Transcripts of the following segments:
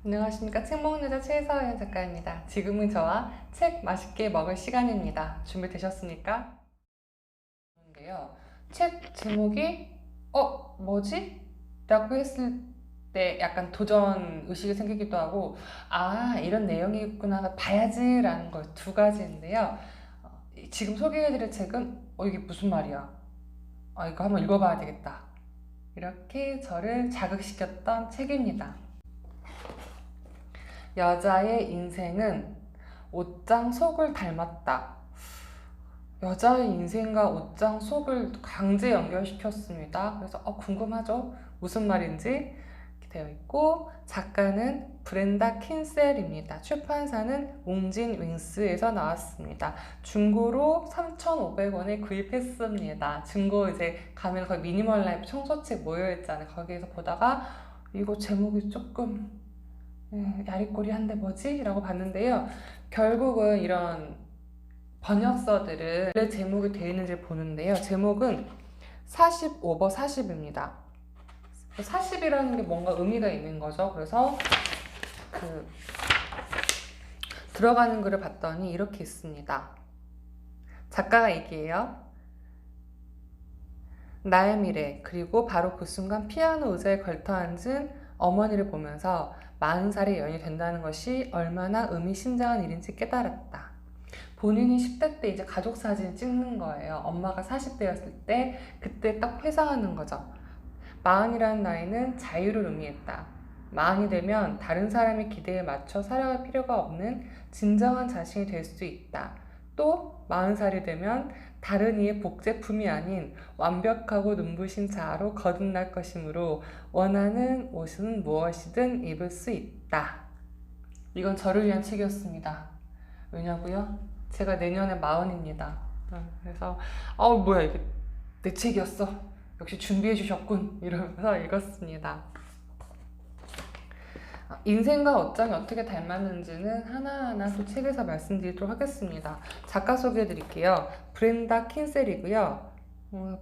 안녕하십니까. 책 먹는 여자 최서연 작가입니다. 지금은 저와 책 맛있게 먹을 시간입니다. 준비되셨습니까? 그런데요, 책 제목이 뭐지? 라고 했을 때 약간 도전 의식이 생기기도 하고 이런 내용이 있구나 봐야지 라는 걸 두 가지인데요. 지금 소개해드릴 책은 이게 무슨 말이야? 이거 한번 읽어봐야 되겠다. 이렇게 저를 자극시켰던 책입니다. 여자의 인생은 옷장 속을 닮았다. 여자의 인생과 옷장 속을 강제 연결시켰습니다. 그래서 궁금하죠? 무슨 말인지 이렇게 되어 있고, 작가는 브렌다 킨셀입니다. 출판사는 웅진 윙스에서 나왔습니다. 중고로 3,500원에 구입했습니다. 중고 이제 가면 거기 미니멀 라이프 청소책 모여있잖아요. 거기에서 보다가 이거 제목이 조금 야리꼬리 한데 뭐지? 라고 봤는데요. 결국은 이런 번역서들은 왜 제목이 되어 있는지 보는데요. 제목은 40 오버 40입니다. 40이라는 게 뭔가 의미가 있는 거죠. 그래서 들어가는 글을 봤더니 이렇게 있습니다. 작가가 얘기해요. 나의 미래, 그리고 바로 그 순간 피아노 의자에 걸터앉은 어머니를 보면서 40살의 연이 된다는 것이 얼마나 의미심장한 일인지 깨달았다. 본인이 10대 때 이제 가족 사진 찍는 거예요. 엄마가 40대였을 때 그때 딱 회상하는 거죠. 40이라는 나이는 자유를 의미했다. 40이 되면 다른 사람의 기대에 맞춰 살아갈 필요가 없는 진정한 자신이 될 수 있다. 또 40살이 되면 다른 이의 복제품이 아닌 완벽하고 눈부신 자아로 거듭날 것이므로 원하는 옷은 무엇이든 입을 수 있다. 이건 저를 위한 책이었습니다. 왜냐고요? 제가 내년에 40입니다. 그래서 뭐야 이게 내 책이었어. 역시 준비해 주셨군. 이러면서 읽었습니다. 인생과 옷장이 어떻게 닮았는지는 하나하나 또 책에서 말씀드리도록 하겠습니다. 작가 소개해 드릴게요. 브렌다 킨셀이고요.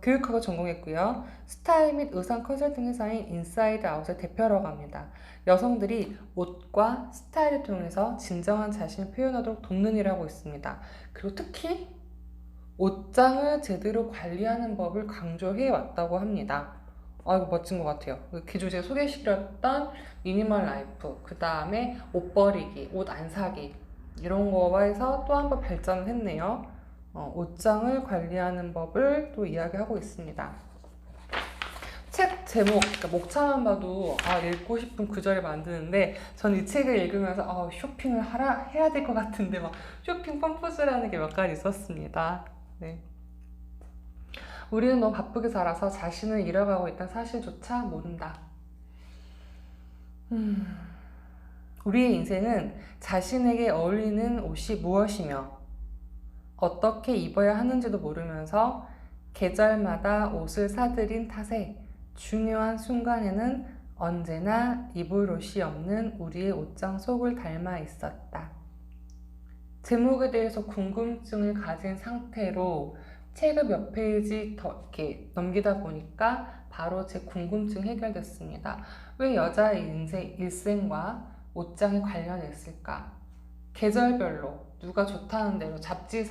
교육학을 전공했고요. 스타일 및 의상 컨설팅 회사인 인사이드 아웃의 대표라고 합니다. 여성들이 옷과 스타일을 통해서 진정한 자신을 표현하도록 돕는 일을 하고 있습니다. 그리고 특히 옷장을 제대로 관리하는 법을 강조해 왔다고 합니다. 이거 멋진 것 같아요. 기존에 제가 소개시켰던 미니멀 라이프, 그 다음에 옷 버리기, 옷 안 사기, 이런 거에서 또 한 번 발전을 했네요. 옷장을 관리하는 법을 또 이야기하고 있습니다. 책 제목, 그러니까 목차만 봐도 읽고 싶은 구절을 만드는데, 전 이 책을 읽으면서 쇼핑을 해야 될 것 같은데 막 쇼핑 펌프스라는 게 몇 가지 있었습니다. 네. 우리는 너무 바쁘게 살아서 자신을 잃어가고 있다는 사실조차 모른다. 우리의 인생은 자신에게 어울리는 옷이 무엇이며 어떻게 입어야 하는지도 모르면서 계절마다 옷을 사들인 탓에 중요한 순간에는 언제나 입을 옷이 없는 우리의 옷장 속을 닮아 있었다. 제목에 대해서 궁금증을 가진 상태로 책을 몇 페이지 더 이렇게 넘기다 보니까 바로 제 궁금증이 해결됐습니다. 왜 여자의 일생과 옷장이 관련했을까? 계절별로 누가 좋다는 대로 잡지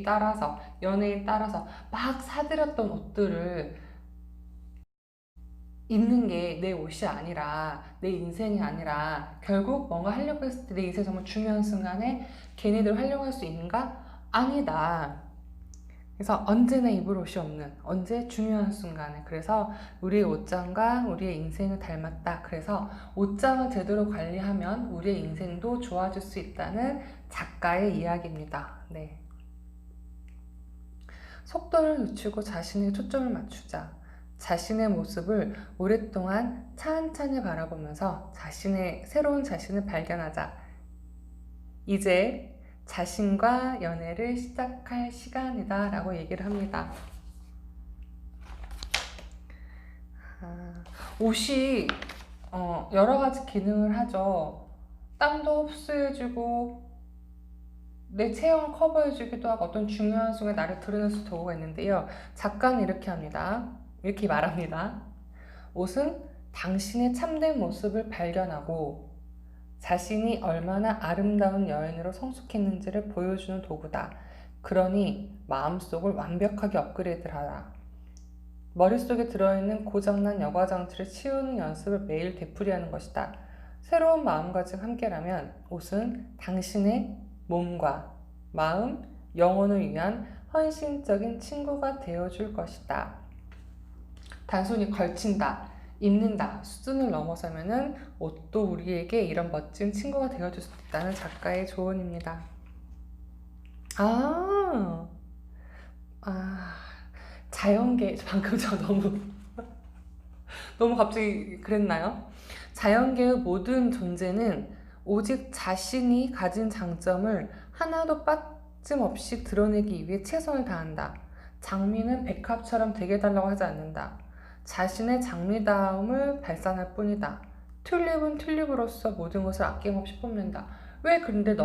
따라서, 연예인 따라서 막 사들였던 옷들을 입는 게 내 옷이 아니라, 내 인생이 아니라, 결국 뭔가 하려고 했을 때 내 인생 정말 중요한 순간에 걔네들 활용할 수 있는가? 아니다. 그래서 언제나 입을 옷이 없는, 언제 중요한 순간에. 그래서 우리의 옷장과 우리의 인생을 닮았다. 그래서 옷장을 제대로 관리하면 우리의 인생도 좋아질 수 있다는 작가의 이야기입니다. 네. 속도를 늦추고 자신에게 초점을 맞추자. 자신의 모습을 오랫동안 찬찬히 바라보면서 새로운 자신을 발견하자. 이제 자신과 연애를 시작할 시간이다 라고 얘기를 합니다. 옷이 여러 가지 기능을 하죠. 땀도 흡수해주고 내 체형을 커버해주기도 하고 어떤 중요한 순간에 나를 드러낼 수 도구가 있는데요. 작가는 이렇게 말합니다. 옷은 당신의 참된 모습을 발견하고 자신이 얼마나 아름다운 여인으로 성숙했는지를 보여주는 도구다. 그러니 마음속을 완벽하게 업그레이드하라. 머릿속에 들어있는 고장난 여과 장치를 치우는 연습을 매일 되풀이하는 것이다. 새로운 마음가짐 함께라면 옷은 당신의 몸과 마음, 영혼을 위한 헌신적인 친구가 되어줄 것이다. 단순히 걸친다, 입는다 수준을 넘어서면은 옷도 우리에게 이런 멋진 친구가 되어줄 수 있다는 작가의 조언입니다. 아, 아, 자연계, 방금 저 너무 갑자기 그랬나요? 자연계의 모든 존재는 오직 자신이 가진 장점을 하나도 빠짐없이 드러내기 위해 최선을 다한다. 장미는 백합처럼 되게 달라고 하지 않는다. 자신의 장미다움을 발산할 뿐이다. 튤립은 튤립으로서 모든 것을 아낌없이 뽐낸다. 왜 근데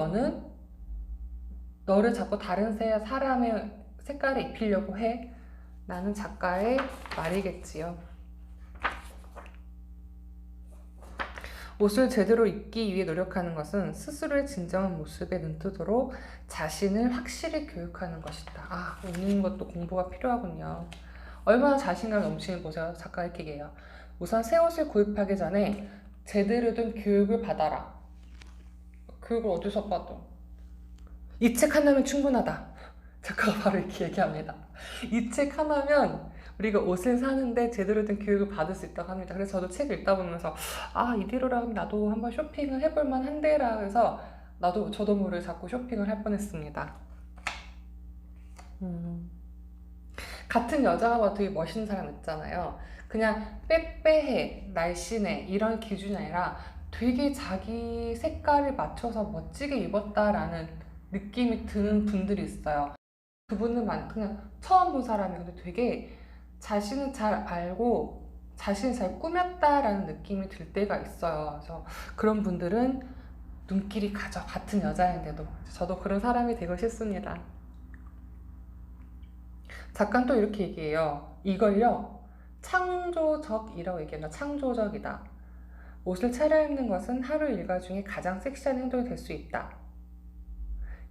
너를 자꾸 다른 사람의 색깔에 입히려고 해? 라는 작가의 말이겠지요. 옷을 제대로 입기 위해 노력하는 것은 스스로의 진정한 모습에 눈뜨도록 자신을 확실히 교육하는 것이다. 아, 입는 것도 공부가 필요하군요. 얼마나 자신감 넘치는 보세요. 작가 이렇게 얘기해요. 우선 새 옷을 구입하기 전에 제대로 된 교육을 받아라. 교육을 어디서 받아? 이 책 하나면 충분하다. 작가가 바로 이렇게 얘기합니다. 이 책 하나면 우리가 옷을 사는데 제대로 된 교육을 받을 수 있다고 합니다. 그래서 저도 책을 읽다 보면서 이대로라면 나도 한번 쇼핑을 해볼 만한데라 해서 저도 모르게 자꾸 쇼핑을 할 뻔했습니다. 같은 여자가 봐도 되게 멋있는 사람 있잖아요. 그냥 빼빼해, 날씬해 이런 기준이 아니라 되게 자기 색깔에 맞춰서 멋지게 입었다라는 느낌이 드는 분들이 있어요. 그분은 그냥 처음 본 사람이거든요. 되게 자신을 잘 알고 자신을 잘 꾸몄다라는 느낌이 들 때가 있어요. 그래서 그런 분들은 눈길이 가죠. 같은 여자인데도. 저도 그런 사람이 되고 싶습니다. 작가는 또 이렇게 얘기해요. 이걸요, 창조적이라고 얘기한다. 창조적이다. 옷을 차려입는 것은 하루 일과 중에 가장 섹시한 행동이 될 수 있다.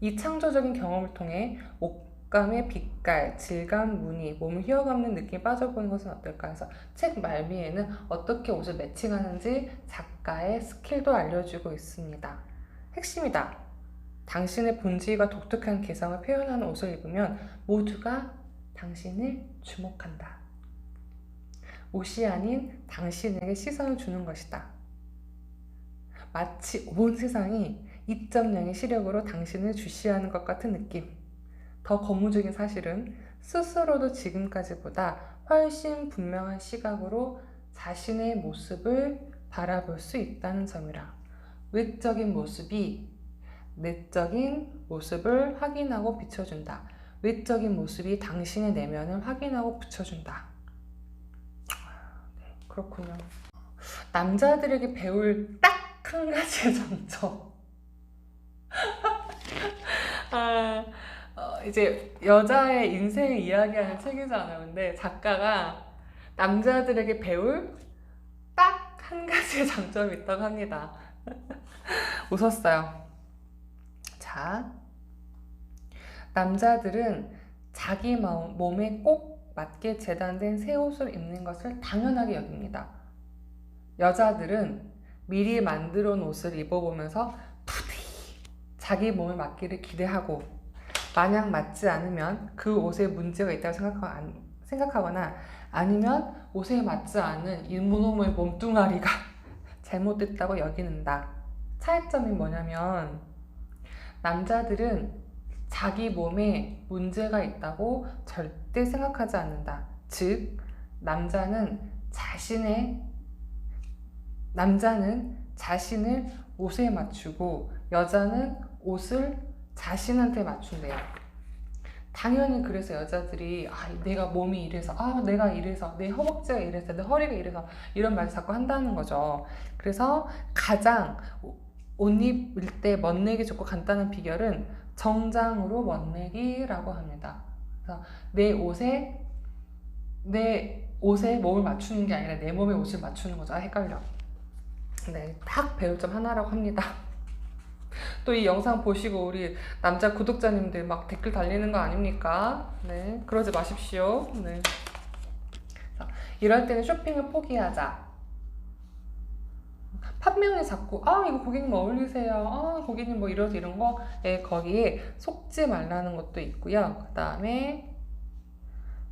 이 창조적인 경험을 통해 옷감의 빛깔, 질감, 무늬, 몸을 휘어감는 느낌에 빠져보는 것은 어떨까 해서 책 말미에는 어떻게 옷을 매칭하는지 작가의 스킬도 알려주고 있습니다. 핵심이다. 당신의 본질과 독특한 개성을 표현하는 옷을 입으면 모두가 당신을 주목한다. 옷이 아닌 당신에게 시선을 주는 것이다. 마치 온 세상이 2.0의 시력으로 당신을 주시하는 것 같은 느낌. 더 고무적인 사실은 스스로도 지금까지보다 훨씬 분명한 시각으로 자신의 모습을 바라볼 수 있다는 점이라. 외적인 모습이 내적인 모습을 확인하고 비춰준다. 외적인 모습이 당신의 내면을 확인하고 비춰준다. 그렇군요. 남자들에게 배울 딱 한 가지의 장점. 이제 여자의 인생을 이야기하는 책이잖아요. 근데 작가가 남자들에게 배울 딱 한 가지의 장점이 있다고 합니다. 웃었어요. 자, 남자들은 자기 몸에 꼭 맞게 재단된 새 옷을 입는 것을 당연하게 여깁니다. 여자들은 미리 만들어 놓은 옷을 입어보면서 부디 자기 몸에 맞기를 기대하고 만약 맞지 않으면 그 옷에 문제가 있다고 생각하거나 아니면 옷에 맞지 않은 이놈의 몸뚱아리가 잘못됐다고 여기는다. 차이점이 뭐냐면 남자들은 자기 몸에 문제가 있다고 절대 생각하지 않는다. 즉, 남자는 자신을 옷에 맞추고 여자는 옷을 자신한테 맞춘대요. 당연히 그래서 여자들이 내가 몸이 이래서 내가 이래서 내 허벅지가 이래서 내 허리가 이래서 이런 말 자꾸 한다는 거죠. 그래서 가장 옷 입을 때 멋내기 좋고 간단한 비결은 정장으로 멋내기라고 합니다. 그래서 내 옷에 몸을 맞추는 게 아니라 내 몸에 옷을 맞추는 거죠. 헷갈려. 네, 딱 배울 점 하나라고 합니다. 또 이 영상 보시고 우리 남자 구독자님들 막 댓글 달리는 거 아닙니까? 네, 그러지 마십시오. 네. 자, 이럴 때는 쇼핑을 포기하자. 판매원이 자꾸 이거 고객님 어울리세요. 고객님 뭐 이러지 이런 거 거기에 속지 말라는 것도 있고요. 그 다음에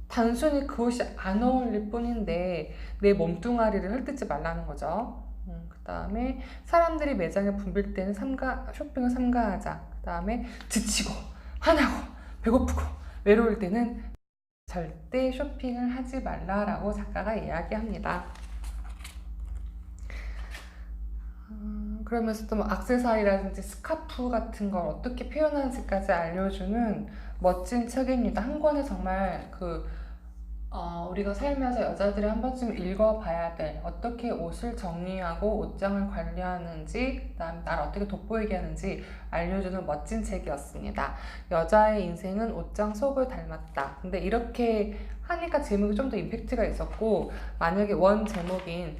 단순히 그 옷이 안 어울릴 뿐인데 내 몸뚱아리를 헐뜯지 말라는 거죠. 그 다음에 사람들이 매장에 붐빌 때는 쇼핑을 삼가하자. 그 다음에 지치고 화나고 배고프고 외로울 때는 절대 쇼핑을 하지 말라라고 작가가 이야기합니다. 그러면서 또 뭐 액세서리라든지 스카프 같은 걸 어떻게 표현하는지까지 알려주는 멋진 책입니다. 한 권에 정말 우리가 살면서 여자들이 한 번쯤 읽어봐야 될, 어떻게 옷을 정리하고 옷장을 관리하는지, 그다음에 나를 어떻게 돋보이게 하는지 알려주는 멋진 책이었습니다. 여자의 인생은 옷장 속을 닮았다. 근데 이렇게 하니까 제목이 좀 더 임팩트가 있었고, 만약에 원 제목인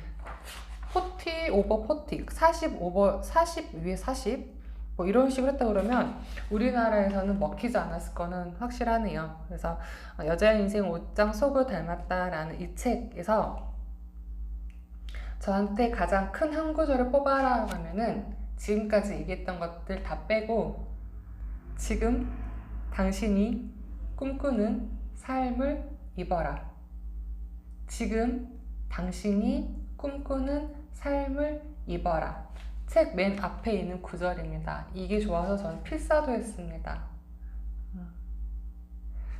40 over 40, 40 over 40 위에 40 뭐 이런 식으로 했다 그러면 우리나라에서는 먹히지 않았을 거는 확실하네요. 그래서 여자의 인생 옷장 속을 닮았다라는 이 책에서 저한테 가장 큰 한 구절을 뽑아라 하면은 지금까지 얘기했던 것들 다 빼고 지금 당신이 꿈꾸는 삶을 입어라. 지금 당신이 꿈꾸는 삶을 입어라. 책 맨 앞에 있는 구절입니다. 이게 좋아서 저는 필사도 했습니다.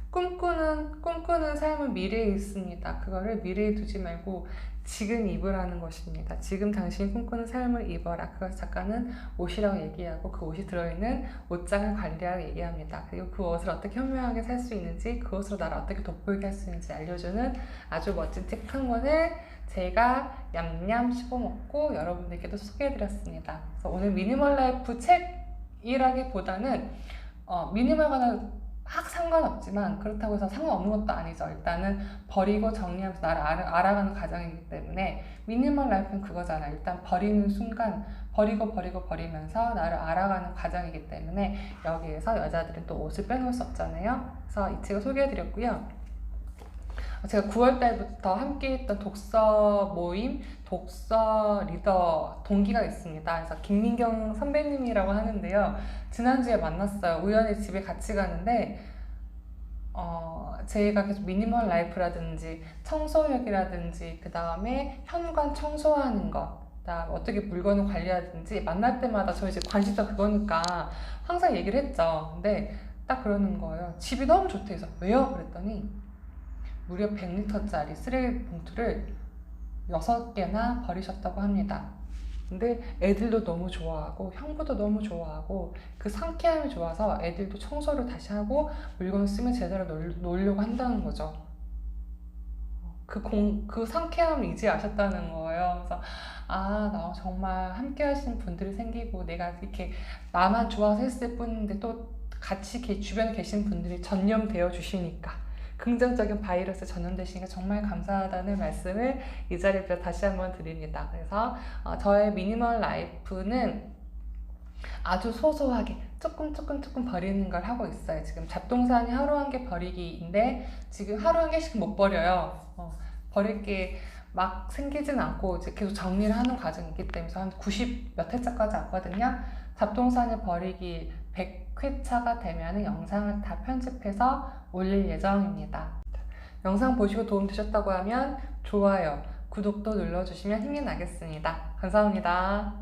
꿈꾸는 삶은 미래에 있습니다. 그거를 미래에 두지 말고 지금 입으라는 것입니다. 지금 당신이 꿈꾸는 삶을 입어라. 그걸 작가는 옷이라고 얘기하고 그 옷이 들어있는 옷장을 관리하라고 얘기합니다. 그리고 그 옷을 어떻게 현명하게 살 수 있는지, 그 옷으로 나를 어떻게 돋보이게 할 수 있는지 알려주는 아주 멋진 책 한 권을 제가 냠냠 씹어먹고 여러분들께도 소개해드렸습니다. 그래서 오늘 미니멀 라이프 책이라기보다는 미니멀과는 막 상관없지만 그렇다고 해서 상관없는 것도 아니죠. 일단은 버리고 정리하면서 나를 알아가는 과정이기 때문에 미니멀 라이프는 그거잖아. 일단 버리는 순간 버리면서 나를 알아가는 과정이기 때문에 여기에서 여자들은 또 옷을 빼놓을 수 없잖아요. 그래서 이 책을 소개해드렸고요. 제가 9월달부터 함께 했던 독서 모임, 독서 리더 동기가 있습니다. 그래서 김민경 선배님이라고 하는데요. 지난주에 만났어요. 우연히 집에 같이 가는데 제가 계속 미니멀 라이프라든지 청소력이라든지 그 다음에 현관 청소하는 것, 그다음에 어떻게 물건을 관리하든지 만날 때마다 저희 이제 관심사 그거니까 항상 얘기를 했죠. 근데 딱 그러는 거예요. 집이 너무 좋대. 해서 왜요? 그랬더니 무려 100리터짜리 쓰레기 봉투를 6개나 버리셨다고 합니다. 근데 애들도 너무 좋아하고 형부도 너무 좋아하고 그 상쾌함이 좋아서 애들도 청소를 다시 하고 물건 쓰면 제대로 놓으려고 한다는 거죠. 그 상쾌함을 이제 아셨다는 거예요. 그래서 나 정말 함께 하시는 분들이 생기고 내가 이렇게 나만 좋아서 했을 뿐인데 또 같이 주변에 계신 분들이 전염되어 주시니까 긍정적인 바이러스 전염되시니까 정말 감사하다는 말씀을 이 자리에서 다시 한번 드립니다. 그래서 저의 미니멀 라이프는 아주 소소하게 조금 버리는 걸 하고 있어요. 지금 잡동사니 하루 한 개 버리기인데 지금 하루 한 개씩 못 버려요. 버릴 게 막 생기진 않고 이제 계속 정리를 하는 과정이기 때문에 한 90 몇 회차까지 왔거든요. 잡동사니 버리기 100회차가 되면 영상을 다 편집해서 올릴 예정입니다. 영상 보시고 도움 되셨다고 하면 좋아요, 구독도 눌러주시면 힘이 나겠습니다. 감사합니다.